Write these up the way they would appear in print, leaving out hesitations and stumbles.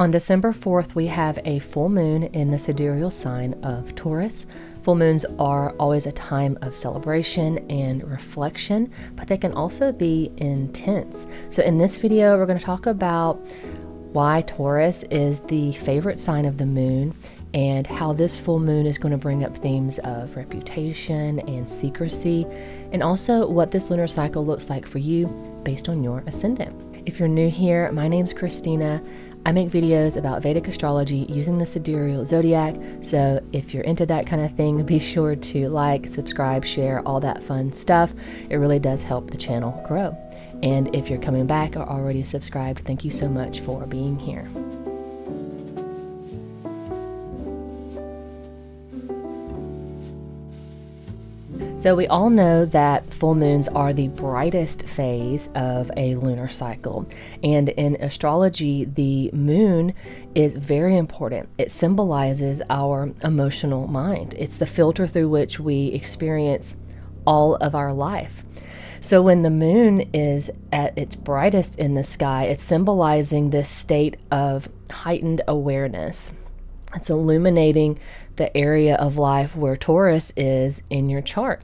On December 4th, we have a full moon in the sidereal sign of Taurus. Full moons are always a time of celebration and reflection, but they can also be intense. So in this video, we're going to talk about why Taurus is the favorite sign of the moon and how this full moon is going to bring up themes of reputation and secrecy, and also what this lunar cycle looks like for you based on your ascendant. If you're new here, my name's Christina. I make videos about Vedic astrology using the sidereal zodiac, so if you're into that kind of thing, be sure to like, subscribe, share, all that fun stuff. It really does help the channel grow. And if you're coming back or already subscribed, thank you so much for being here. So we all know that full moons are the brightest phase of a lunar cycle. And in astrology, the moon is very important. It symbolizes our emotional mind. It's the filter through which we experience all of our life. So when the moon is at its brightest in the sky, it's symbolizing this state of heightened awareness. It's illuminating the area of life where Taurus is in your chart.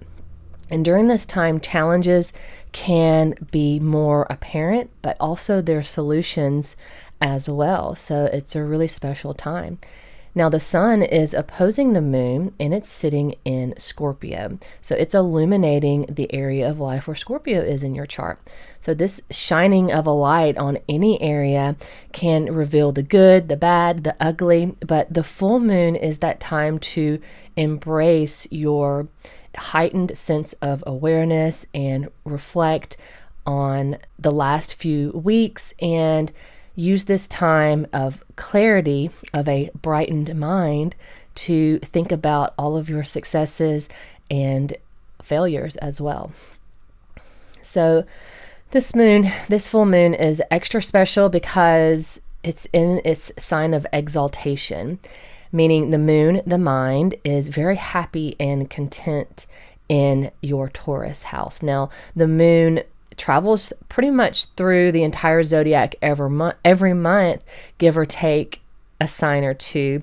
And during this time, challenges can be more apparent, but also their solutions as well. So it's a really special time. Now the sun is opposing the moon and it's sitting in Scorpio. So it's illuminating the area of life where Scorpio is in your chart. So this shining of a light on any area can reveal the good, the bad, the ugly, but the full moon is that time to embrace your heightened sense of awareness and reflect on the last few weeks and use this time of clarity, of a brightened mind, to think about all of your successes and failures as well. So this full moon is extra special because it's in its sign of exaltation, meaning the moon, the mind, is very happy and content in your Taurus house. Now, the moon travels pretty much through the entire zodiac every month, give or take a sign or two.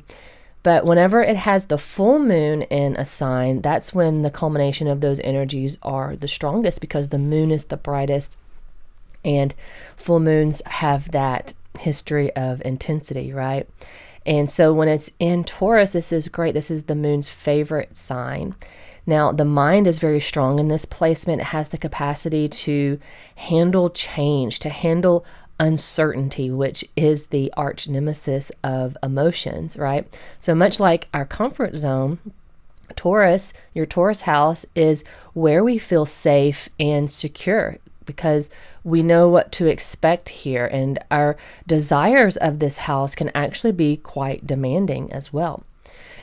But whenever it has the full moon in a sign, that's when the culmination of those energies are the strongest, because the moon is the brightest and full moons have that history of intensity, right? And so when it's in Taurus, this is great. This is the moon's favorite sign. Now, the mind is very strong in this placement. It has the capacity to handle change, to handle uncertainty, which is the arch nemesis of emotions, right? So much like our comfort zone, Taurus, your Taurus house, is where we feel safe and secure because we know what to expect here. And our desires of this house can actually be quite demanding as well.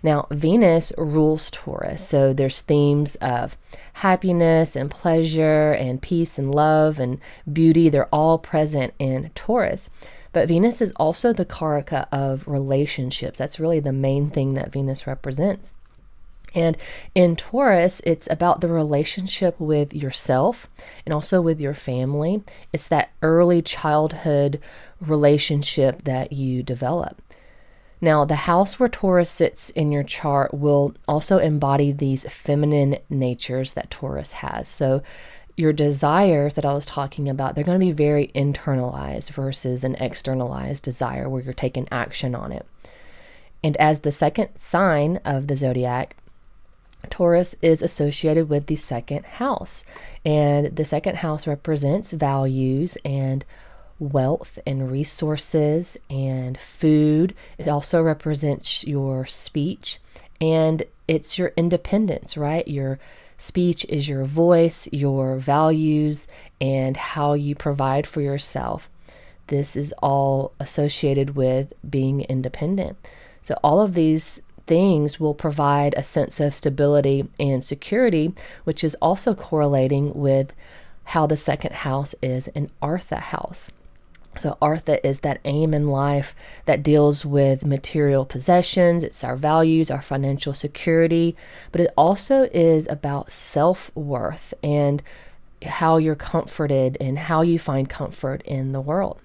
Now, Venus rules Taurus, so there's themes of happiness and pleasure and peace and love and beauty. They're all present in Taurus. But Venus is also the karaka of relationships. That's really the main thing that Venus represents. And in Taurus, it's about the relationship with yourself and also with your family. It's that early childhood relationship that you develop. Now, the house where Taurus sits in your chart will also embody these feminine natures that Taurus has. So your desires that I was talking about, they're going to be very internalized versus an externalized desire where you're taking action on it. And as the second sign of the zodiac, Taurus is associated with the second house. And the second house represents values and wealth and resources and food. It also represents your speech and it's your independence, right? Your speech is your voice, your values, and how you provide for yourself. This is all associated with being independent. So all of these things will provide a sense of stability and security, which is also correlating with how the second house is an Artha house. So Artha is that aim in life that deals with material possessions. It's our values, our financial security, but it also is about self-worth and how you're comforted and how you find comfort in the world.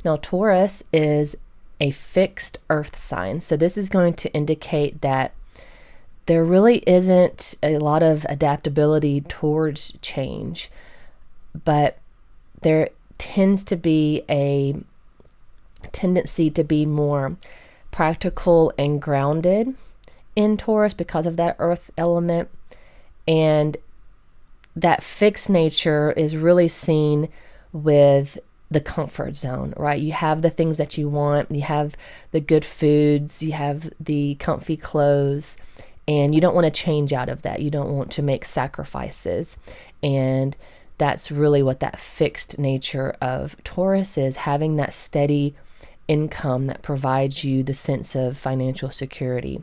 Now, Taurus is a fixed earth sign. So this is going to indicate that there really isn't a lot of adaptability towards change, but there tends to be a tendency to be more practical and grounded in Taurus because of that earth element. And that fixed nature is really seen with the comfort zone, right? You have the things that you want, you have the good foods, you have the comfy clothes, and you don't want to change out of that. You don't want to make sacrifices. And that's really what that fixed nature of Taurus is, having that steady income that provides you the sense of financial security.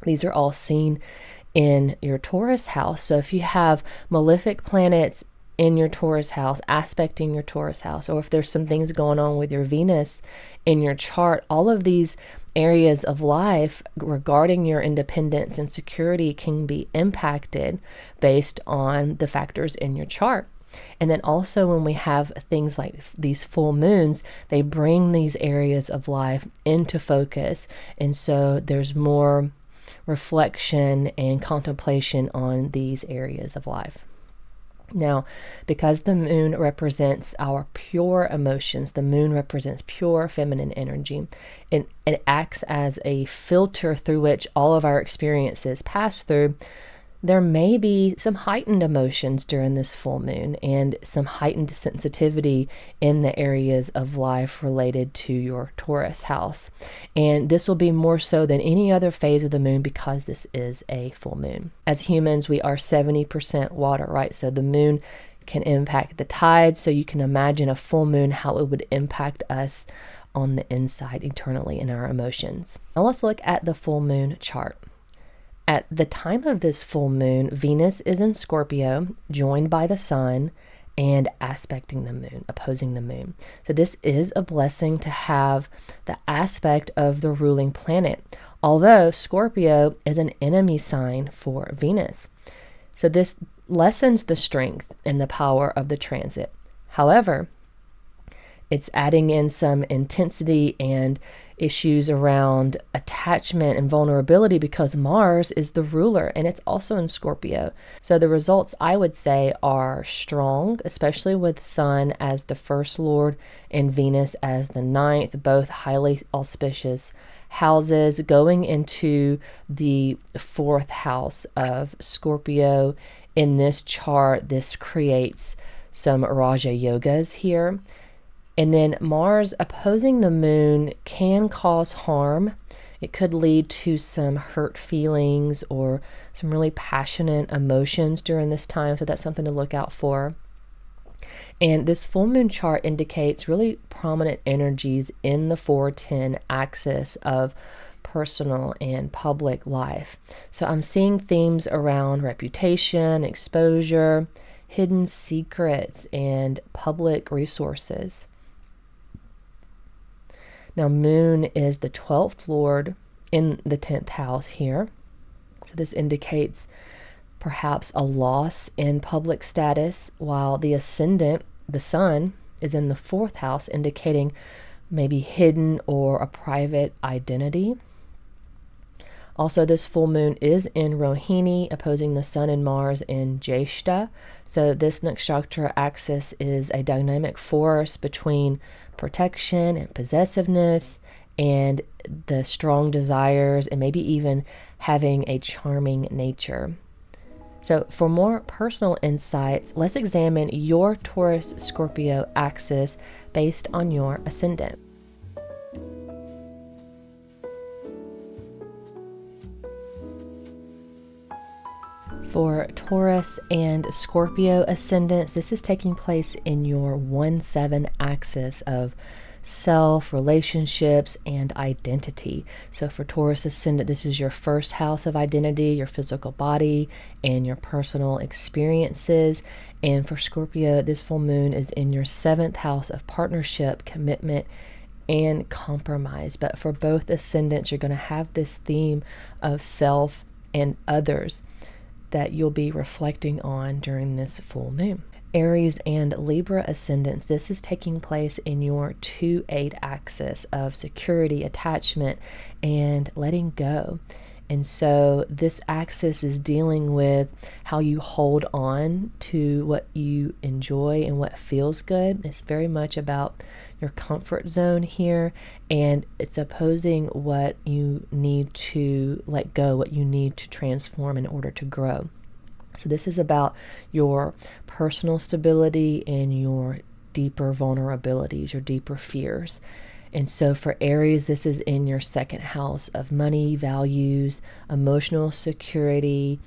These are all seen in your Taurus house. So if you have malefic planets in your Taurus house, aspecting your Taurus house, or if there's some things going on with your Venus in your chart, all of these areas of life regarding your independence and security can be impacted based on the factors in your chart. And then also when we have things like these full moons, they bring these areas of life into focus. And so there's more reflection and contemplation on these areas of life. Now, because the moon represents our pure emotions, the moon represents pure feminine energy, and it acts as a filter through which all of our experiences pass through. There may be some heightened emotions during this full moon and some heightened sensitivity in the areas of life related to your Taurus house. And this will be more so than any other phase of the moon because this is a full moon. As humans, we are 70% water, right? So the moon can impact the tides. So you can imagine a full moon, how it would impact us on the inside eternally in our emotions. Now let's look at the full moon chart. At the time of this full moon, Venus is in Scorpio, joined by the sun and aspecting the moon, opposing the moon. So this is a blessing to have the aspect of the ruling planet, although Scorpio is an enemy sign for Venus. So this lessens the strength and the power of the transit. However, it's adding in some intensity and issues around attachment and vulnerability because Mars is the ruler and it's also in Scorpio. So the results, I would say, are strong, especially with Sun as the first lord and Venus as the ninth, both highly auspicious houses. Going into the fourth house of Scorpio in this chart, this creates some Raja Yogas here. And then Mars opposing the moon can cause harm. It could lead to some hurt feelings or some really passionate emotions during this time. So that's something to look out for. And this full moon chart indicates really prominent energies in the 410 axis of personal and public life. So I'm seeing themes around reputation, exposure, hidden secrets, and public resources. Now, moon is the 12th lord in the 10th house here. So this indicates perhaps a loss in public status, while the ascendant, the sun, is in the 4th house, indicating maybe hidden or a private identity. Also, this full moon is in Rohini, opposing the sun and Mars in Jeshta. So this nakshatra axis is a dynamic force between protection and possessiveness and the strong desires and maybe even having a charming nature. So for more personal insights, let's examine your Taurus-Scorpio axis based on your ascendant. For Taurus and Scorpio ascendants, this is taking place in your 1-7 axis of self, relationships, and identity. So for Taurus ascendant, this is your first house of identity, your physical body, and your personal experiences. And for Scorpio, this full moon is in your 7th house of partnership, commitment, and compromise. But for both ascendants, you're going to have this theme of self and others that you'll be reflecting on during this full moon. Aries and Libra ascendants, this is taking place in your 2-8 axis of security, attachment, and letting go. And so this axis is dealing with how you hold on to what you enjoy and what feels good. It's very much about your comfort zone here, and it's opposing what you need to let go, what you need to transform in order to grow. So this is about your personal stability and your deeper vulnerabilities, your deeper fears. And so for Aries, this is in your second house of money, values, emotional security.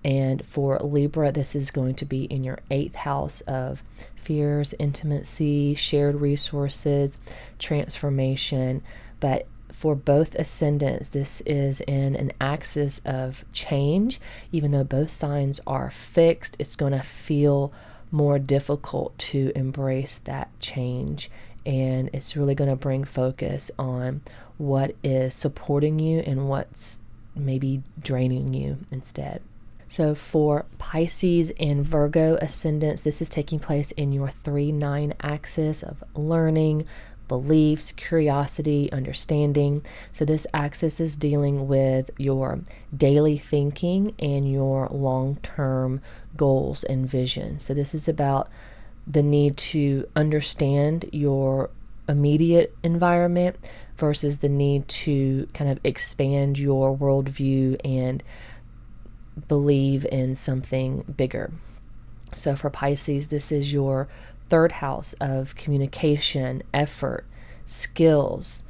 And for Libra, this is going to be in your 8th house of fears, intimacy, shared resources, transformation. But for both ascendants, this is in an axis of change. Even though both signs are fixed, it's going to feel more difficult to embrace that change. And it's really going to bring focus on what is supporting you and what's maybe draining you instead. So for Pisces and Virgo ascendants, this is taking place in your 3-9 axis of learning, beliefs, curiosity, understanding. So this axis is dealing with your daily thinking and your long-term goals and vision. So this is about the need to understand your immediate environment versus the need to kind of expand your worldview and believe in something bigger. So for Pisces, this is your 3rd house of communication, effort, skills.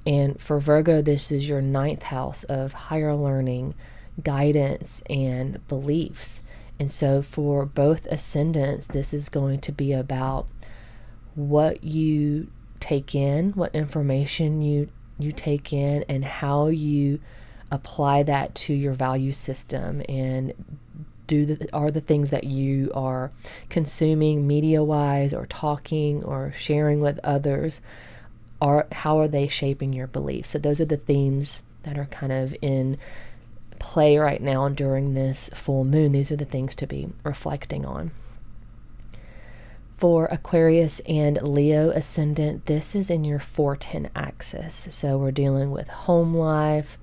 And for Virgo, this is your 9th house of higher learning, guidance, and beliefs. And so for both ascendants, this is going to be about what you take in, what information you take in, and how you apply that to your value system, and are the things that you are consuming media-wise or talking or sharing with others, how are they shaping your beliefs? So those are the themes that are kind of in play right now during this full moon. These are the things to be reflecting on. For Aquarius and Leo ascendant, this is in your 4-10 axis. So we're dealing with home life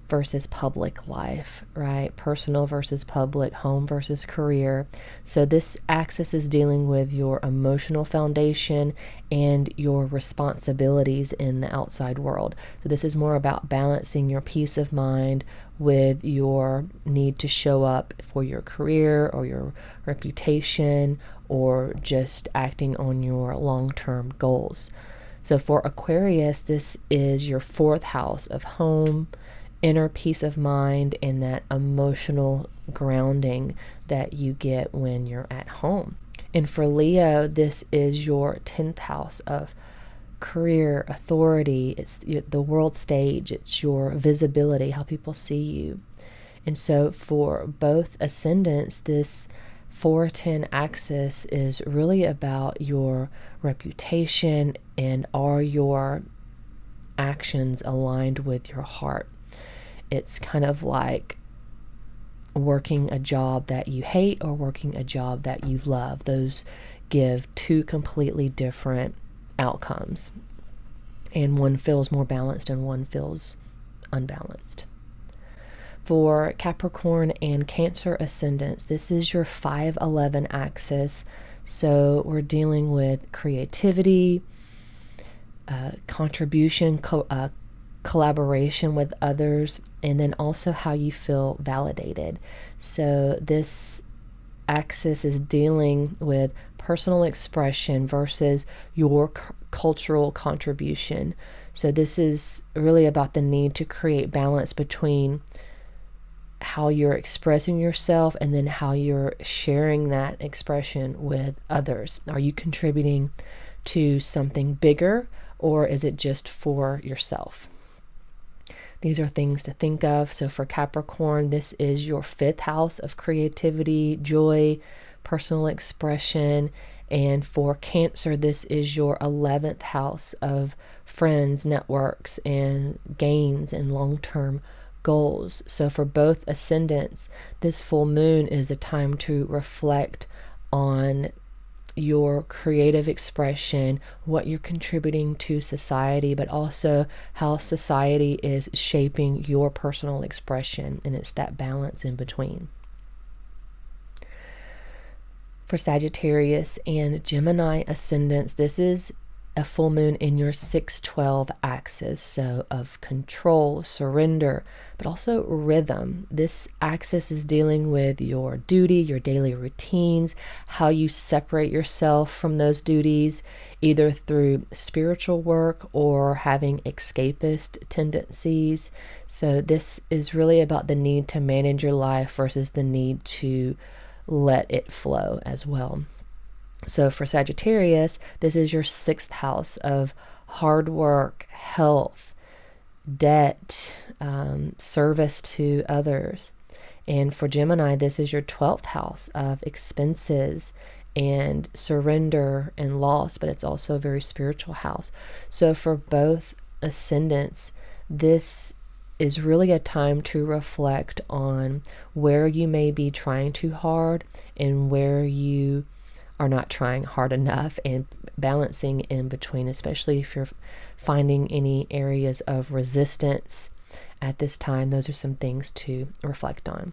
versus public life, right? Personal versus public, home versus career. So this axis is dealing with your emotional foundation and your responsibilities in the outside world. So this is more about balancing your peace of mind with your need to show up for your career or your reputation, or just acting on your long-term goals. So for Aquarius, this is your 4th house of home, inner peace of mind, and that emotional grounding that you get when you're at home. And for Leo, this is your 10th house of career, authority. It's the world stage. It's your visibility, how people see you. And so for both ascendants, this 4-10 axis is really about your reputation, and are your actions aligned with your heart? It's kind of like working a job that you hate or working a job that you love. Those give 2 completely different outcomes, and one feels more balanced and one feels unbalanced. For Capricorn and Cancer ascendants, this is your 5-11 axis. So we're dealing with creativity, contribution, collaboration with others, and then also how you feel validated. So this axis is dealing with personal expression versus your cultural contribution. So this is really about the need to create balance between how you're expressing yourself and then how you're sharing that expression with others. Are you contributing to something bigger, or is it just for yourself? These are things to think of. So for Capricorn, this is your 5th house of creativity, joy, personal expression. And for Cancer, this is your 11th house of friends, networks, and gains and long-term goals. So for both ascendants, this full moon is a time to reflect on your creative expression, what you're contributing to society, but also how society is shaping your personal expression. And it's that balance in between. For Sagittarius and Gemini ascendants, this is a full moon in your 6-12 axis, so of control, surrender, but also rhythm. This axis is dealing with your duty, your daily routines, how you separate yourself from those duties, either through spiritual work or having escapist tendencies. So this is really about the need to manage your life versus the need to let it flow as well. So for Sagittarius, this is your 6th house of hard work, health, debt, service to others. And for Gemini, this is your 12th house of expenses and surrender and loss, but it's also a very spiritual house. So for both ascendants, this is really a time to reflect on where you may be trying too hard and where you are not trying hard enough, and balancing in between, especially if you're finding any areas of resistance at this time. Those are some things to reflect on.